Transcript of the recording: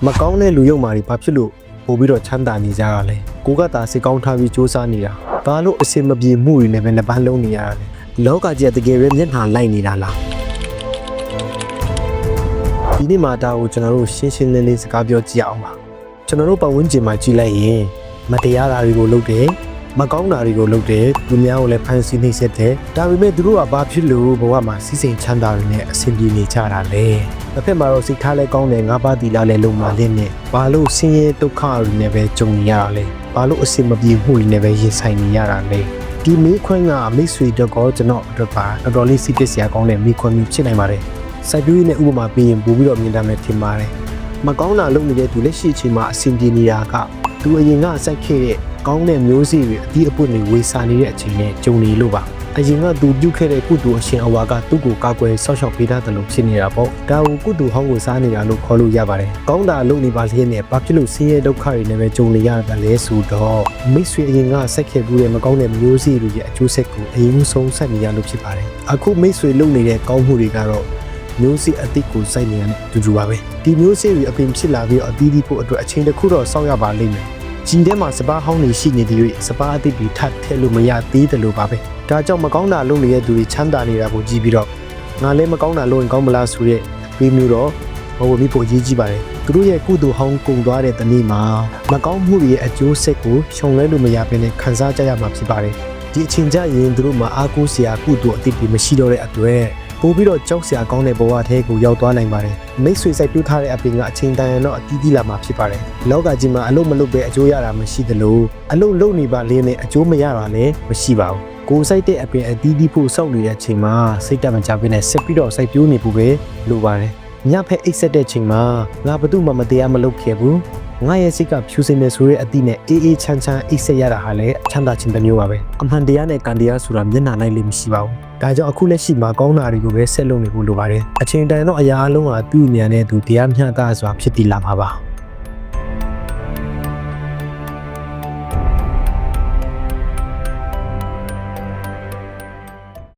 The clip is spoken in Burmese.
မကောင်းတဲ့လူယုံမာတွေဘာဖြစ်လို့ပို့ပြီးတော့ချမ်းသာနေကြတာလဲကိုကတာစိတ်ကောင်းထားပြီးစူးစမ်းနေတာဘာလို့အစင်မပြေမှုတွေနဲ့ပဲနှစ်ပန်းလုံးနေရတာလဲလောကကြီးကတကယ်ပဲမျက်နှာလိုက်နေတာလားဒီနေ့မှာဒါကိုကျွန်တော်တို့ရှင်းရှင်းလင်းလင်းစကားပြောကြည့်အောင်ပါကျွန်တော်တို့ပတ်ဝန်းကျင်မှာကြည့်လိုက်ရင်မတရားတာတွေကိုလုပ်တယ်မကောင်းတာတွေကိုလုပ်တယ်သူများကိုလည်းဖန်ဆီးနှိပ်စက်တယ်ဒါပေမဲ့သူတို့ကဘာဖြစ်လို့ဘဝမှာစီးစိမ်ချမ်းသာတွေနဲ့အဆင်ပြေနေကြတာလဲတစ်ဖက်မှာတော့စိတ်ထားလဲကောင်းတယ်ငါးပါးတီလာလဲလုံမာလင်းနဲ့ဘာလို့ဆင်းရဲဒုက္ခတွေနဲ့ပဲကြုံနေရတာလဲဘာလို့အဆင်မပြေမှုတွေနဲ့ပဲရင်ဆိုင်နေရတာလဲဒီမိခွန်းကမိတ်ဆွေတို့ကကျွန်တော်အတွက်ပါတော်တော်လေးစိတ်ပျက်စရာကောင်းတဲ့မိခွန်းမျိုးဖြစ်နိုင်ပါတယ်စိုက်ပျိုးရေးနဲ့ဥပမာပေးရင်ပို့ပြီးတော့မြင်တတ်မယ်ထင်ပါတယ်မကောင်းတာလုပ်နေတဲ့သူလက်ရှိအချိန်မှာအဆင်ပြေနေတာကသူအရင်ကစိုက်ခဲ့တဲ့ကောင်းတဲ့မျိုးစေ့တွေအတိအပွင့်တွေဝေစာနေတဲ့အချိန်နဲ့ကြုံနေလို့ပါအရင်ကသူပြုတ်ခဲ့တဲ့ကုသိုလ်အရှင်အဝါကသူ့ကိုကာကွယ်ဆောက်ရှောက်ပေးထားတယ်လို့ဖြစ်နေတာပေါ့ဒါကိုကုသိုလ်ဟောင်းကိုစားနေတာလို့ခေါ်လို့ရပါတယ်ကောင်းတာလုပ်နေပါလျက်နဲ့ဘာဖြစ်လို့ဆင်းရဲဒုက္ခတွေနဲ့ပဲကြုံနေရတာလဲဆိုတော့မိတ်ဆွေအရင်ကစိုက်ခဲ့ဘူးတဲ့မကောင်းတဲ့မျိုးစေ့တွေရဲ့အကျိုးဆက်ကိုအရင်ဆုံးဆက်နေရလို့ဖြစ်ပါတယ်အခုမိတ်ဆွေလုပ်နေတဲ့ကောင်းမှုတွေကတော့မျိုးစေ့အသစ်ကိုစိုက်နေရတဲ့တူပါပဲဒီမျိုးစေ့တွေအပင်ဖြစ်လာပြီးအသီးသီးဖို့အတွက်အချိန်တစ်ခုတော့စောင့်ရပါလိမ့်မယ်ဂျင်းထဲမှာစပားဟောင်းတွေရှိနေသည်၍စပားအသစ်တွေထပ်ထည့်လို့မရသေးတယ်လို့ပါပဲဒါကြောင့်မကောင်းတာလုပ်နေတဲ့သူတွေချမ်းသာနေတာကိုကြည့်ပြီးတော့ငါလည်းမကောင်းတာလုပ်ရင်ကောင်းမလားဆိုတဲ့ပြီးမျိုးတော့ဘဝမိဖို့အရေးကြီးပါတယ်သူတို့ရဲ့ကုသိုလ်ဟောင်းကုန်သွားတဲ့တနေ့မှာမကောင်းမှုတွေရဲ့အကျိုးဆက်ကိုရှုံလဲလို့မရဘဲနဲ့ခံစားကြရမှာဖြစ်ပါတယ်ဒီအချိန်ကျရင်သူတို့မှာအားကိုးစရာကုသိုလ်အသစ်တွေမရှိတော့တဲ့အတွက်ပို့ပြီးတော့ကြောက်စရာကောင်းတဲ့ဘဝထဲကိုရောက်သွားနိုင်ပါတယ်မိတ်ဆွေစိုက်ပျိုးထားတဲ့အပင်ကအချိန်တန်ရင်တော့အတီးတီးလာမှာဖြစ်ပါတယ်လောကကြီးမှာအလုံးမလုံးပဲအကျိုးရတာမရှိသလိုအလုံးလုံးနေပါလင်းနဲ့အကျိုးမရတာလည်းမရှိပါဘူးကိုယ်စိုက်တဲ့အပင်အတီးတီးဖို့စောင့်နေတဲ့အချိန်မှာစိတ်တက်မကြဘဲနဲ့ဆက်ပြီးတော့စိုက်ပျိုးနေဖို့ပဲလိုပါတယ်ညဖက်အိတ်ဆက်တဲ့ချိန်မှာငါဘသူမှမတရားမလုပ်ခဲ့ဘူးငါရဲ့စိတ်ကဖြူစင်နေဆိုတဲ့အသည့်နဲ့အေးအေးချမ်းချမ်းအိတ်ဆက်ရတာဟာလည်းချမ်းသာခြင်းတစ်မျိုးပါပဲအမှန်တရားနဲ့ကံတရားဆိုတာမျက်နှာလိုက်လို့မရှိပါဘူးဒါကြောင့်အခုလက်ရှိမှာကောင်းတာတွေကိုပဲဆက်လုပ်နေဖို့လိုပါတယ်အချိန်တန်တော့အရာအလုံးဟာသူ့ဉာဏ်နဲ့သူတရားမျှတစွာဖြစ်တည်လာမှာပါ